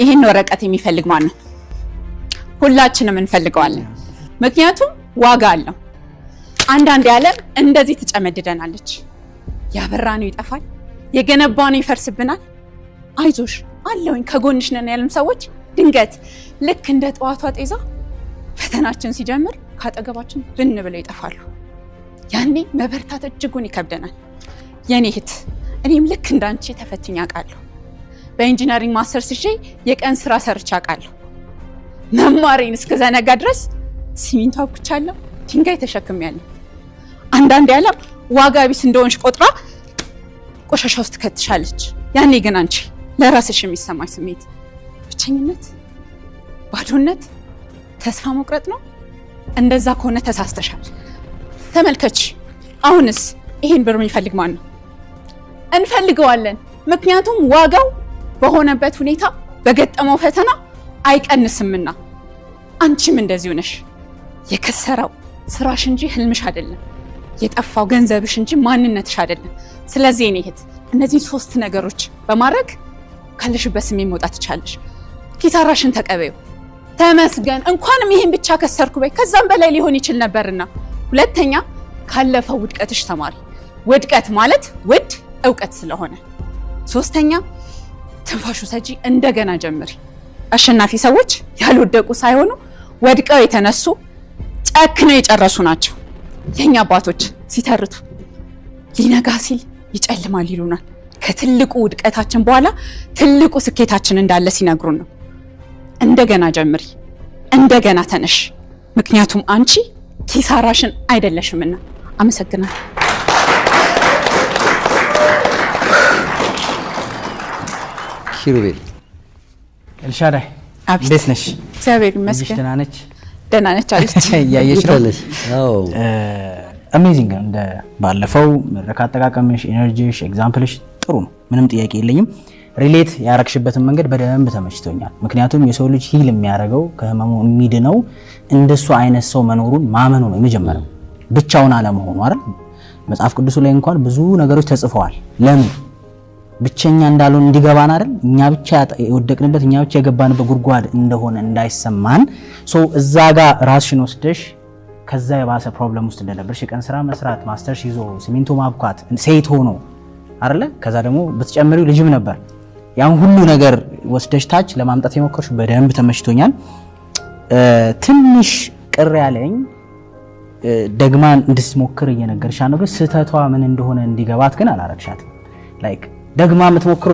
ይሄን ወረቀት የሚፈልግ ማን ነው? ሁላችንም እንፈልገዋለን። ምክንያቱም ዋጋ አለው። አንዳንድ ያለም እንደዚህ ትጨመድደናለች። ያበራነው ይጠፋል፣ የገነባነው ይፈርስብናል። አይዞሽ አለውኝ ከጎንሽ ነን ያለም ሰዎች ድንገት ልክ እንደ ጠዋቷ ጤዛ ፈተናችን ሲጀምር ካጠገባችን ብን ብለው ይጠፋሉ። ያኔ መበርታት እጅጉን ይከብደናል። የኔ እህት እኔም ልክ እንዳንቺ ተፈትኛ አውቃለሁ። በኢንጂነሪንግ ማስተርስ ይዤ የቀን ስራ ሰርቼ አውቃለሁ። መማሬን እስከዘነጋ ድረስ ሲሚንቶ አብኩቻለሁ፣ ድንጋይ ተሸክሜያለሁ። አንዳንድ ያለም ዋጋ ቢስ እንደሆንሽ ቆጥራ ቆሻሻ ውስጥ ከትሻለች። ያኔ ግን አንቺ ለራስሽ የሚሰማሽ ስሜት ብቸኝነት፣ ባዶነት፣ ተስፋ መቁረጥ ነው። እንደዛ ከሆነ ተሳስተሻል። ተመልከች፣ አሁንስ ይሄን ብር የሚፈልግ ማን ነው? እንፈልገዋለን። ምክንያቱም ዋጋው በሆነበት ሁኔታ በገጠመው ፈተና አይቀንስምና። አንቺም እንደዚሁ ነሽ። የከሰረው ስራሽ እንጂ ህልምሽ አይደለም። የጠፋው ገንዘብሽ እንጂ ማንነትሽ አይደለም። ስለዚህ እኔ እህት እነዚህ 3 ነገሮች በማድረግ ካለሽበት ስሜት መውጣት ትቻለሽ። ኪሳራሽን ተቀበዩ። ተመስገን እንኳንም ይሄን ብቻ ከሰርኩ በይ፣ ከዛም በላይ ሊሆን ይችል ነበርና። ሁለተኛ ካለፈው ውድቀትሽ ተማሪ። ውድቀት ማለት ውድ እውቀት ስለሆነ። ሶስተኛ ትንፋሹ ሰጂ፣ እንደገና ጀምሪ። አሸናፊ ሰዎች ያልወደቁ ሳይሆኑ ወድቀው የተነሱ ጨክነው የጨረሱ ናቸው። የኛ አባቶች ሲተርቱ ሊነጋ ሲል ይጨልማል ይሉናል። ከትልቁ ውድቀታችን በኋላ ትልቁ ስኬታችን እንዳለ ሲነግሩን ነው። እንደገና ጀምሪ፣ እንደገና ተነሽ። ምክንያቱም አንቺ ኪሳራሽን አይደለሽምና። አመሰግናለሁ። ኪሩቤል ኤልሻዳይ እንዴት ነሽ? እግዚአብሔር ይመስገን። ደህና ነች? ደህና ነች አለች። ያየሽ ነው? አዎ አሜዚንግ። እንደ ባለፈው መድረክ አጠቃቀምሽ፣ ኤነርጂሽ፣ ኤግዛምፕልሽ ጥሩ ነው። ምንም ጥያቄ የለኝም። ሪሌት ያረክሽበትን መንገድ በደንብ ተመችቶኛል። ምክንያቱም የሰው ልጅ ሂል የሚያደርገው ከህመሙ የሚድነው እንደሱ አይነት ሰው መኖሩን ማመኑ ነው የመጀመሪያው፣ ብቻውን አለመሆኑ አይደል? መጽሐፍ ቅዱስ ላይ እንኳን ብዙ ነገሮች ተጽፈዋል። ለምን ብቸኛ እንዳልሆን እንዲገባን አይደል? እኛ ብቻ የወደቅንበት እኛ ብቻ የገባንበት ጉድጓድ እንደሆነ እንዳይሰማን እዛ ጋር ራስሽን ወስደሽ ከዛ የባሰ ፕሮብለም ውስጥ እንደነበርሽ የቀን ስራ መስራት፣ ማስተርስ ይዞ ሲሚንቶ ማብኳት፣ ሴት ሆኖ አይደለ? ከዛ ደግሞ በተጨማሪው ልጅም ነበር። ያን ሁሉ ነገር ወስደሽ ታች ለማምጣት የሞከርሽ በደንብ ተመችቶኛል። ትንሽ ቅር ያለኝ ደግማ እንድትሞክር እየነገርሻት ነው፣ ግን ስህተቷ ምን እንደሆነ እንዲገባት ግን አላረግሻትም። ላይክ ደግማ የምትሞክር